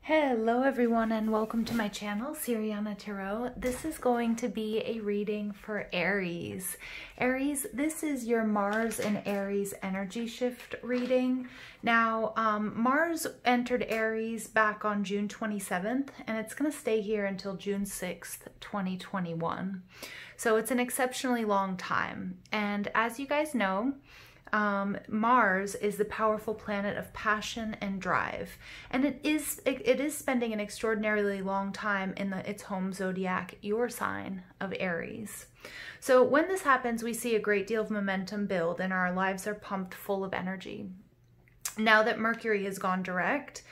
Hello everyone and welcome to my channel, Siriana Tarot. This is going to be a reading for Aries. Aries, this is your Mars and Aries energy shift reading. Now, Mars entered Aries back on June 27th and it's going to stay here until June 6th, 2021. So it's an exceptionally long time. And as you guys know, Mars is the powerful planet of passion and drive, and it is spending an extraordinarily long time in its home zodiac, your sign of Aries. So when this happens, we see a great deal of momentum build and our lives are pumped full of energy. Now that Mercury has gone direct,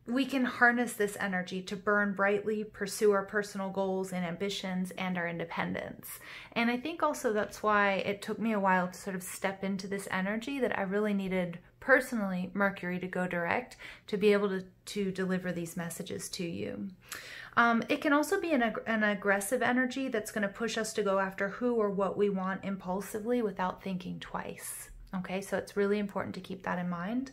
we can harness this energy to burn brightly, pursue our personal goals and ambitions and our independence. And I think also that's why it took me a while to sort of step into this energy, that I really needed personally Mercury to go direct to be able to deliver these messages to you. It can also be an aggressive energy that's going to push us to go after who or what we want impulsively without thinking twice. Okay, so it's really important to keep that in mind.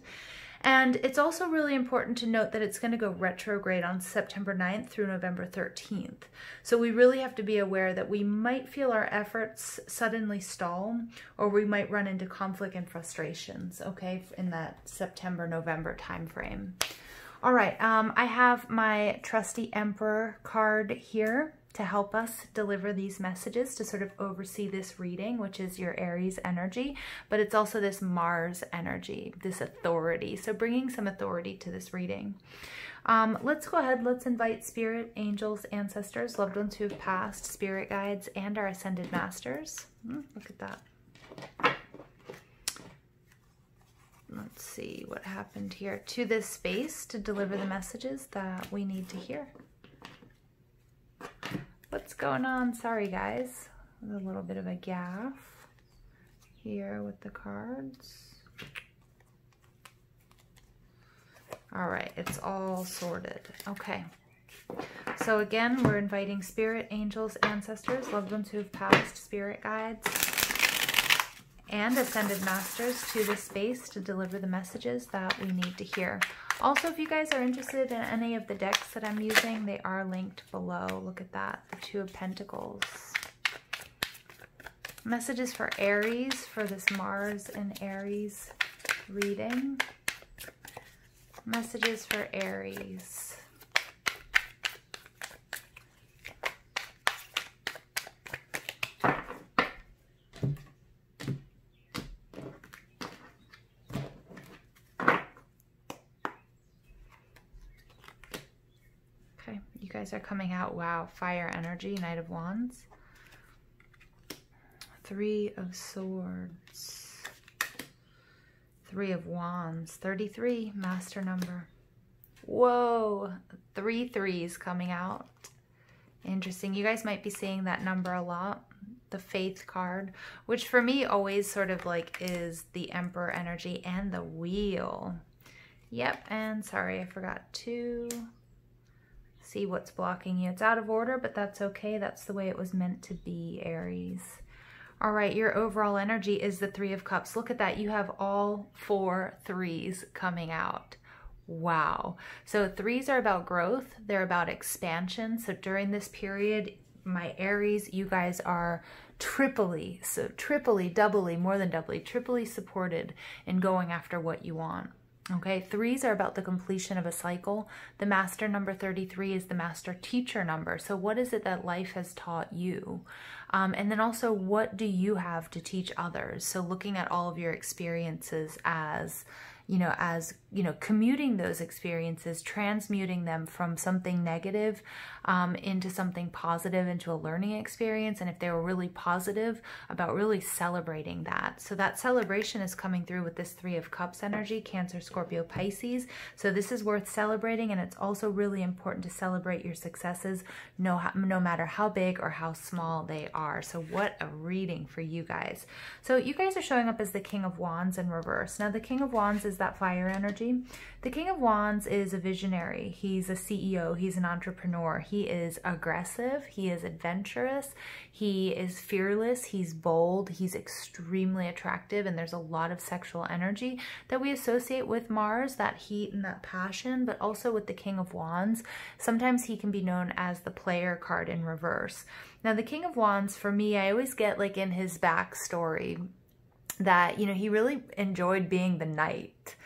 And it's also really important to note that it's going to go retrograde on September 9th through November 13th. So we really have to be aware that we might feel our efforts suddenly stall, or we might run into conflict and frustrations, okay, in that September-November timeframe. All right, I have my trusty Emperor card here to help us deliver these messages, to sort of oversee this reading, which is your Aries energy, but it's also this Mars energy, this authority. So bringing some authority to this reading. Let's go ahead, let's invite spirit, angels, ancestors, loved ones who have passed, spirit guides, and our ascended masters. Look at that. Let's see what happened here to this space to deliver the messages that we need to hear. What's going on? Sorry guys, a little bit of a gaffe here with the cards. All right, it's all sorted. Okay, so again, we're inviting spirit, angels, ancestors, loved ones who have passed, spirit guides, and ascended masters to this space to deliver the messages that we need to hear. Also, if you guys are interested in any of the decks that I'm using, they are linked below. Look at that, the Two of Pentacles. Messages for Aries, for this Mars and Aries reading. Messages for Aries. You guys are coming out. Wow, fire energy, Knight of Wands. Three of Swords. Three of Wands. 33, master number. Whoa, 3 threes coming out. Interesting. You guys might be seeing that number a lot. The Faith card, which for me always sort of like is the Emperor energy, and the Wheel. Yep, and sorry, I forgot to see what's blocking you. It's out of order, but that's okay. That's the way it was meant to be, Aries. All right, your overall energy is the Three of Cups. Look at that. You have all 4 threes coming out. Wow. So threes are about growth. They're about expansion. So during this period, my Aries, you guys are triply, doubly, more than doubly, triply supported in going after what you want. Okay, threes are about the completion of a cycle. The master number 33 is the master teacher number. So what is it that life has taught you? And then also, what do you have to teach others? So looking at all of your experiences as, commuting those experiences, transmuting them from something negative into something positive, into a learning experience. And if they were really positive, about really celebrating that. So that celebration is coming through with this Three of Cups energy, Cancer, Scorpio, Pisces. So this is worth celebrating, and it's also really important to celebrate your successes, no matter how big or how small they are. So what a reading for you guys. So you guys are showing up as the King of Wands in reverse. Now the King of Wands is that fire energy. energy. The King of Wands is a visionary. He's a CEO. He's an entrepreneur. He is aggressive. He is adventurous. He is fearless. He's bold. He's extremely attractive. And there's a lot of sexual energy that we associate with Mars, that heat and that passion, but also with the King of Wands. Sometimes he can be known as the player card in reverse. Now, the King of Wands, for me, I always get like in his backstory that, you know, he really enjoyed being the knight,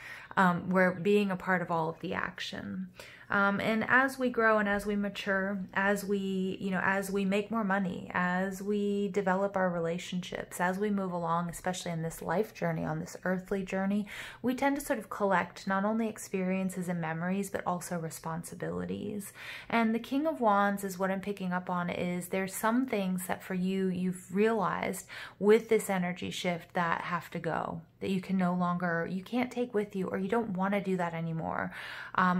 where being a part of all of the action. And as we grow and as we mature, as we, you know, as we make more money, as we develop our relationships, as we move along, especially in this life journey, on this earthly journey, we tend to sort of collect not only experiences and memories, but also responsibilities. And the King of Wands is what I'm picking up on, is there's some things that for you, you've realized with this energy shift that have to go, that you can no longer, you can't take with you, or you don't want to do that anymore,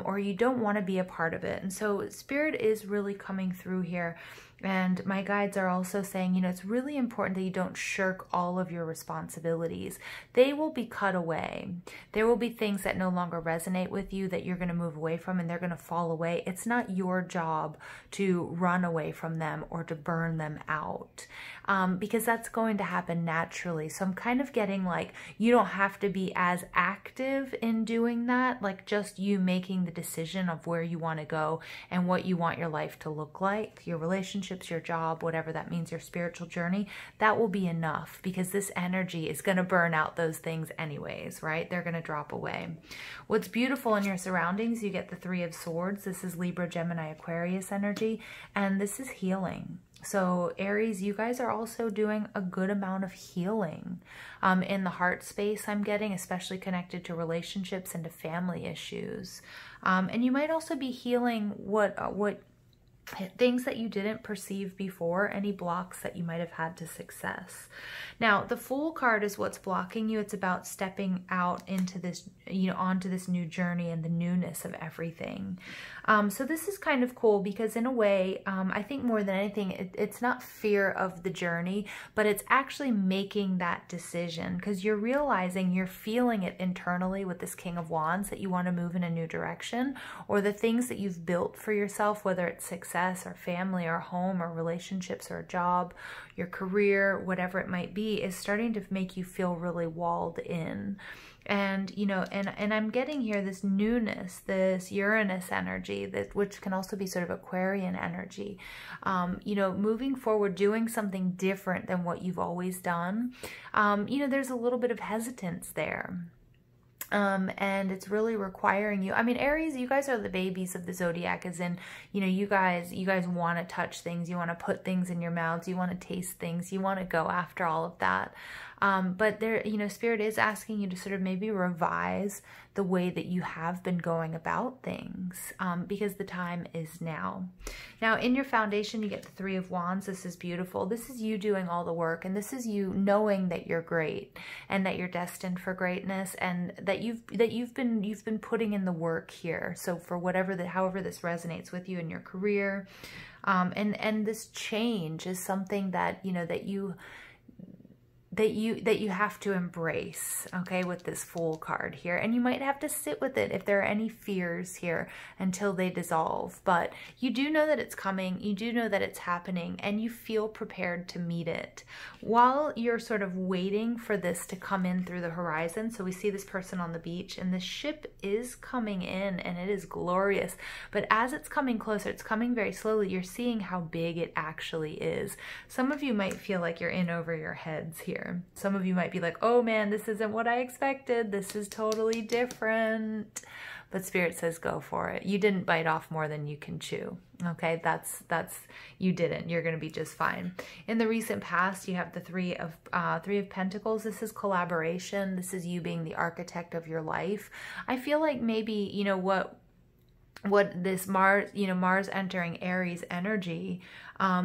or you don't want to be a part of it. And so Spirit is really coming through here. And my guides are also saying, you know, it's really important that you don't shirk all of your responsibilities. They will be cut away. There will be things that no longer resonate with you that you're going to move away from, and they're going to fall away. It's not your job to run away from them or to burn them out, because that's going to happen naturally. So I'm kind of getting like, you don't have to be as active in doing that, like just you making the decision of where you want to go and what you want your life to look like, your relationship, your job, whatever that means, your spiritual journey, that will be enough, because this energy is going to burn out those things anyways, right? They're going to drop away. What's beautiful in your surroundings, you get the Three of Swords. This is Libra, Gemini, Aquarius energy, and this is healing. So Aries, you guys are also doing a good amount of healing in the heart space, I'm getting, especially connected to relationships and to family issues. And you might also be healing what things that you didn't perceive before, any blocks that you might have had to success. Now, the Fool card is what's blocking you. It's about stepping out into this, you know, onto this new journey and the newness of everything. So this is kind of cool, because in a way, I think more than anything, it's not fear of the journey, but it's actually making that decision, because you're realizing, you're feeling it internally with this King of Wands, that you want to move in a new direction, or the things that you've built for yourself, whether it's success or family or home or relationships or a job, your career, whatever it might be, is starting to make you feel really walled in. And, you know, and I'm getting here this newness, this Uranus energy, that which can also be sort of Aquarian energy, you know, moving forward, doing something different than what you've always done. You know, there's a little bit of hesitance there. And it's really requiring you. I mean, Aries, you guys are the babies of the zodiac, as in, you know, you guys want to touch things, you want to put things in your mouths, you want to taste things, you want to go after all of that. But there, you know, Spirit is asking you to sort of maybe revise the way that you have been going about things, because the time is now. Now, in your foundation, you get the Three of Wands. This is beautiful. This is you doing all the work, and this is you knowing that you're great and that you're destined for greatness, and that you've been putting in the work here. So for however this resonates with you in your career, and this change is something that, you know, that you have to embrace, okay, with this Fool card here. And you might have to sit with it if there are any fears here until they dissolve. But you do know that it's coming, you do know that it's happening, and you feel prepared to meet it. While you're sort of waiting for this to come in through the horizon, so we see this person on the beach, and the ship is coming in, and it is glorious. But as it's coming closer, it's coming very slowly, you're seeing how big it actually is. Some of you might feel like you're in over your heads here. Some of you might be like, oh man, this isn't what I expected. This is totally different. But Spirit says go for it. You didn't bite off more than you can chew. Okay, that's you didn't. You're going to be just fine. In the recent past, you have the Three of Pentacles. This is collaboration. This is you being the architect of your life. I feel like maybe, you know, what this Mars, you know, Mars entering Aries energy,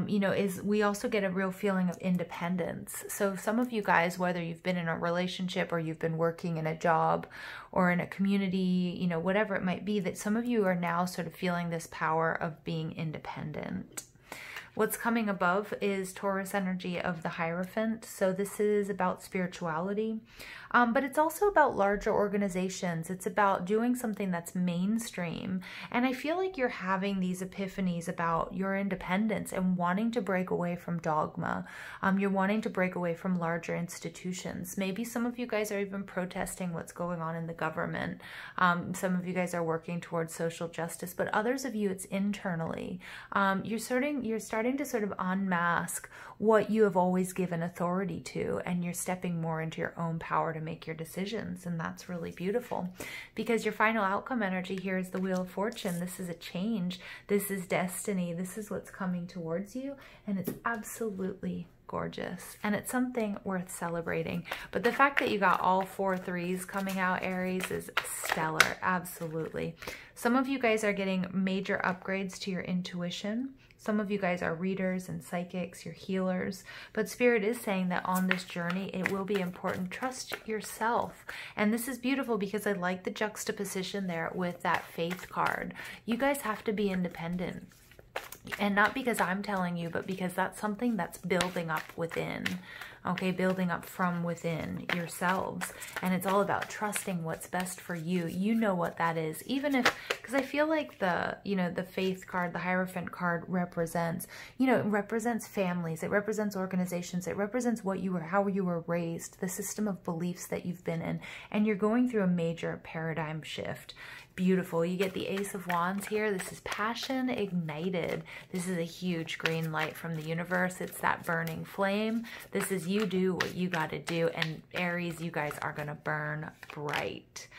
you know, is we also get a real feeling of independence. So some of you guys, whether you've been in a relationship or you've been working in a job or in a community, you know, whatever it might be, that some of you are now sort of feeling this power of being independent. What's coming above is Taurus energy of the Hierophant. So this is about spirituality, but it's also about larger organizations. It's about doing something that's mainstream. And I feel like you're having these epiphanies about your independence and wanting to break away from dogma. You're wanting to break away from larger institutions. Maybe some of you guys are even protesting what's going on in the government. Some of you guys are working towards social justice, but others of you, it's internally. You're starting to sort of unmask what you have always given authority to, and you're stepping more into your own power to make your decisions. And that's really beautiful, because your final outcome energy here is the Wheel of Fortune. This is a change. This is destiny. This is what's coming towards you, and it's absolutely gorgeous, and it's something worth celebrating. But the fact that you got all 4 threes coming out, Aries, is stellar. Absolutely. Some of you guys are getting major upgrades to your intuition. Some of you guys are readers and psychics, you're healers, but Spirit is saying that on this journey, it will be important. Trust yourself. And this is beautiful because I like the juxtaposition there with that Faith card. You guys have to be independent. And not because I'm telling you, but because that's something that's building up within. Okay, building up from within yourselves. And it's all about trusting what's best for you. You know what that is. Even if, because I feel like the, you know, the Faith card, the Hierophant card represents, you know, it represents families. It represents organizations. It represents what you were, how you were raised, the system of beliefs that you've been in. And you're going through a major paradigm shift. Beautiful. You get the Ace of Wands here. This is passion ignited. This is a huge green light from the universe. It's that burning flame. This is you do what you got to do. And Aries, you guys are going to burn bright.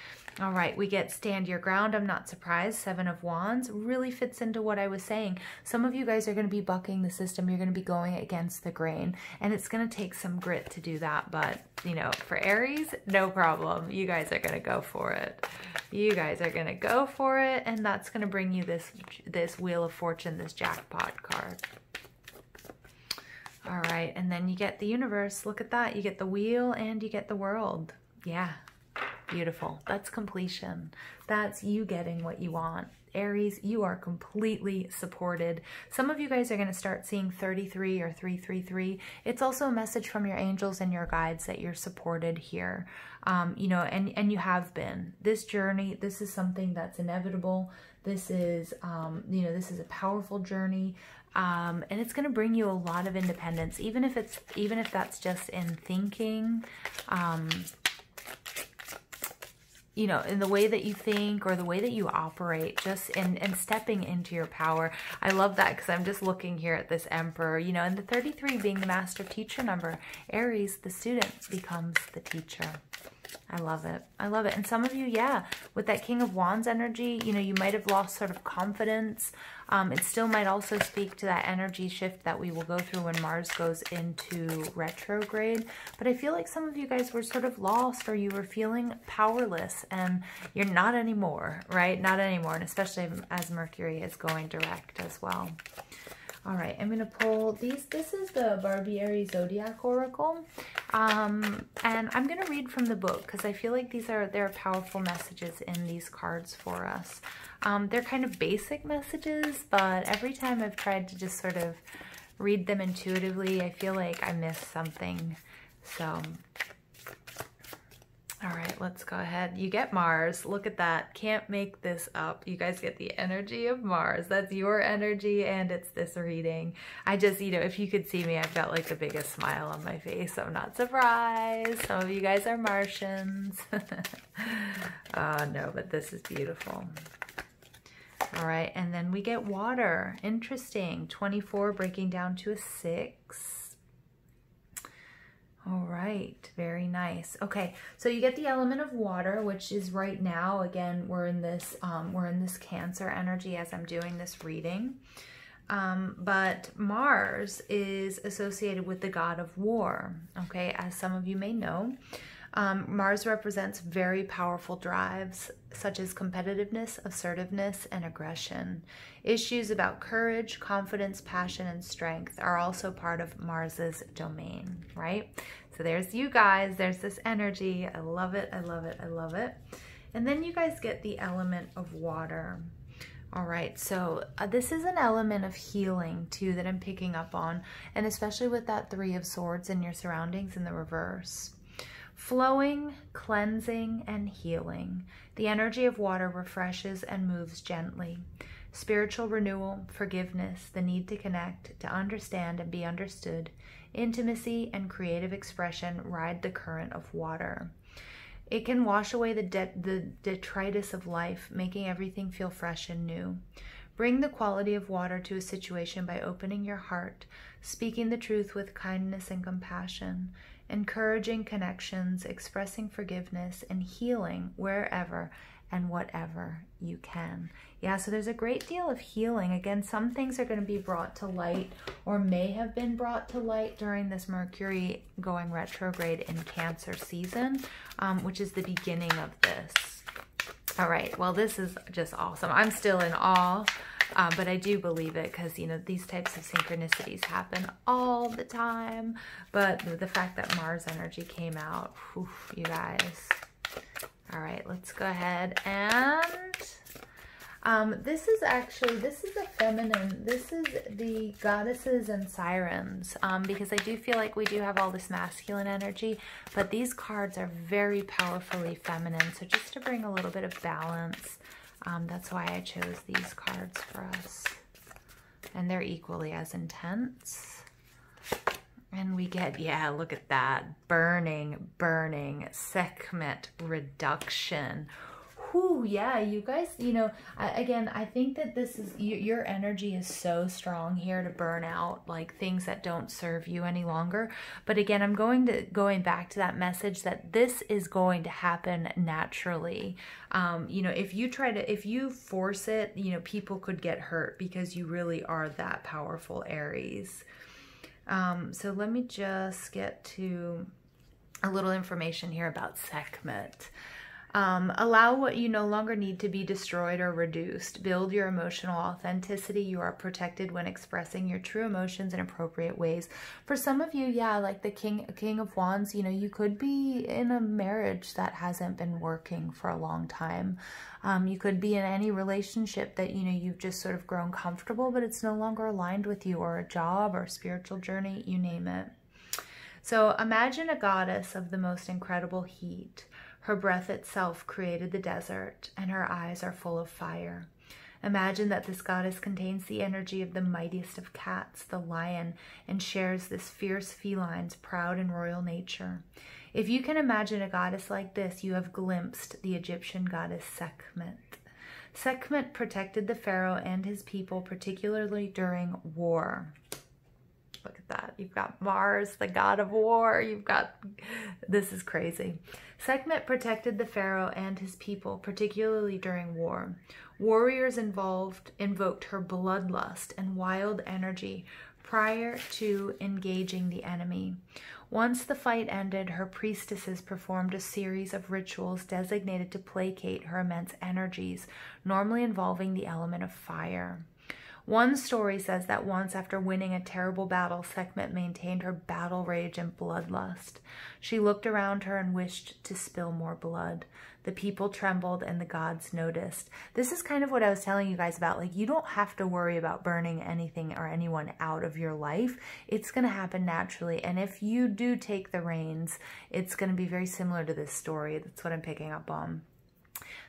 All right, we get stand your ground. I'm not surprised. 7 of Wands really fits into what I was saying. Some of you guys are going to be bucking the system. You're going to be going against the grain, and it's going to take some grit to do that. But, you know, for Aries, no problem. You guys are going to go for it. You guys are going to go for it, and that's going to bring you this Wheel of Fortune, this jackpot card. All right, and then you get the universe. Look at that. You get the wheel and you get the world. Yeah. Beautiful. That's completion. That's you getting what you want. Aries, you are completely supported. Some of you guys are going to start seeing 33 or 333. It's also a message from your angels and your guides that you're supported here. You know, and you have been. This journey, this is something that's inevitable. This is, you know, this is a powerful journey. And it's going to bring you a lot of independence, even if that's just in thinking, you know, in the way that you think or the way that you operate, just in stepping into your power. I love that because I'm just looking here at this Emperor, you know, and the 33 being the master teacher number. Aries, the student becomes the teacher. I love it. I love it. And some of you, yeah, with that King of Wands energy, you know, you might have lost sort of confidence. It still might also speak to that energy shift that we will go through when Mars goes into retrograde. But I feel like some of you guys were sort of lost, or you were feeling powerless, and you're not anymore, right? Not anymore. And especially as Mercury is going direct as well. All right, I'm going to pull these. This is the Barbieri Zodiac Oracle. And I'm going to read from the book because I feel like there are powerful messages in these cards for us. They're kind of basic messages, but every time I've tried to just sort of read them intuitively, I feel like I miss something. So, all right, let's go ahead. You get Mars. Look at that. Can't make this up. You guys get the energy of Mars. That's your energy, and it's this reading. I just, you know, if you could see me, I've got like the biggest smile on my face. I'm not surprised. Some of you guys are Martians. No, but this is beautiful. All right, and then we get water. Interesting. 24 breaking down to a 6. All right, very nice. Okay, so you get the element of water, which is right now, again, we're in this Cancer energy as I'm doing this reading. But Mars is associated with the god of war, okay, as some of you may know. Mars represents very powerful drives such as competitiveness, assertiveness, and aggression. Issues about courage, confidence, passion, and strength are also part of Mars's domain, right? So there's you guys, there's this energy. I love it, I love it, I love it. And then you guys get the element of water. All right, so this is an element of healing too that I'm picking up on, and especially with that 3 of Swords in your surroundings in the reverse. Flowing, cleansing, and healing. The energy of water refreshes and moves gently. Spiritual renewal, forgiveness, the need to connect, to understand and be understood, intimacy, and creative expression ride the current of water. It can wash away the detritus of life, making everything feel fresh and new. Bring the quality of water to a situation by opening your heart, speaking the truth with kindness and compassion, encouraging connections, expressing forgiveness, and healing wherever and whatever you can. Yeah, so there's a great deal of healing. Again, some things are going to be brought to light or may have been brought to light during this Mercury going retrograde in Cancer season, which is the beginning of this. All right, well, this is just awesome. I'm still in awe, but I do believe it because, you know, these types of synchronicities happen all the time. But the fact that Mars energy came out, whew, you guys. All right, let's go ahead and this is a feminine, this is the goddesses and sirens, because I do feel like we do have all this masculine energy, but these cards are very powerfully feminine. So just to bring a little bit of balance, that's why I chose these cards for us. And they're equally as intense. And we get, yeah, look at that. Burning, Sekhmet reduction. Whew, yeah, you guys, you know, again, I think that this is, your energy is so strong here to burn out like things that don't serve you any longer. But again, I'm going back to that message that this is going to happen naturally. You know, if you force it, you know, people could get hurt because you really are that powerful, Aries. So let me just get to a little information here about Sekhmet. Allow what you no longer need to be destroyed or reduced. Build your emotional authenticity. You are protected when expressing your true emotions in appropriate ways. For some of you, yeah, like the King of Wands, you know, you could be in a marriage that hasn't been working for a long time. You could be in any relationship that, you know, you've just sort of grown comfortable, but it's no longer aligned with you, or a job or a spiritual journey, you name it. So imagine a goddess of the most incredible heat. Her breath itself created the desert, and her eyes are full of fire. Imagine that this goddess contains the energy of the mightiest of cats, the lion, and shares this fierce feline's proud and royal nature. If you can imagine a goddess like this, you have glimpsed the Egyptian goddess Sekhmet. Sekhmet protected the pharaoh and his people, particularly during war. Look at that. You've got Mars, the god of war. You've got, this is crazy. Sekhmet protected the pharaoh and his people, particularly during war. Warriors invoked her bloodlust and wild energy prior to engaging the enemy. Once the fight ended, her priestesses performed a series of rituals designated to placate her immense energies, normally involving the element of fire. One story says that once, after winning a terrible battle, Sekhmet maintained her battle rage and bloodlust. She looked around her and wished to spill more blood. The people trembled and the gods noticed. This is kind of what I was telling you guys about. Like, you don't have to worry about burning anything or anyone out of your life. It's going to happen naturally. And if you do take the reins, it's going to be very similar to this story. That's what I'm picking up on.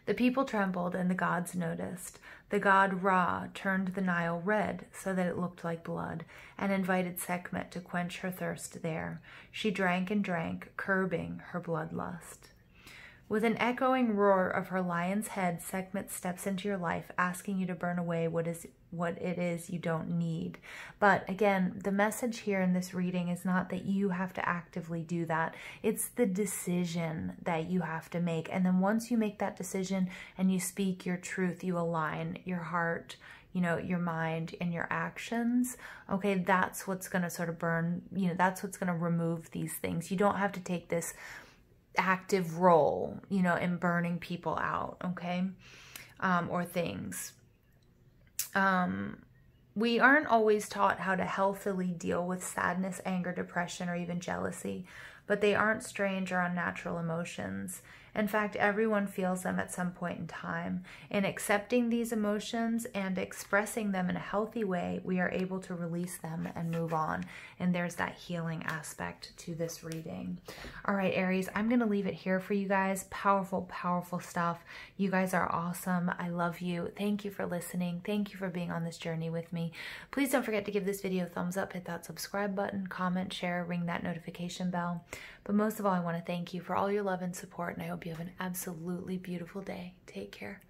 The people trembled and the gods noticed. The god Ra turned the Nile red so that it looked like blood and invited Sekhmet to quench her thirst there. She drank and drank, curbing her bloodlust. With an echoing roar of her lion's head, Sekhmet steps into your life, asking you to burn away what it is you don't need. But again, the message here in this reading is not that you have to actively do that. It's the decision that you have to make. And then once you make that decision and you speak your truth, you align your heart, you know, your mind and your actions, okay, that's what's going to sort of burn, you know, that's what's going to remove these things. You don't have to take this active role, you know, in burning people out, okay, or things. We aren't always taught how to healthily deal with sadness, anger, depression, or even jealousy. but they aren't strange or unnatural emotions. In fact, everyone feels them at some point in time. In accepting these emotions and expressing them in a healthy way, we are able to release them and move on. And there's that healing aspect to this reading. All right, Aries, I'm going to leave it here for you guys. Powerful, powerful stuff. You guys are awesome. I love you. Thank you for listening. Thank you for being on this journey with me. Please don't forget to give this video a thumbs up, hit that subscribe button, comment, share, ring that notification bell. But most of all, I want to thank you for all your love and support, and I hope you have an absolutely beautiful day. Take care.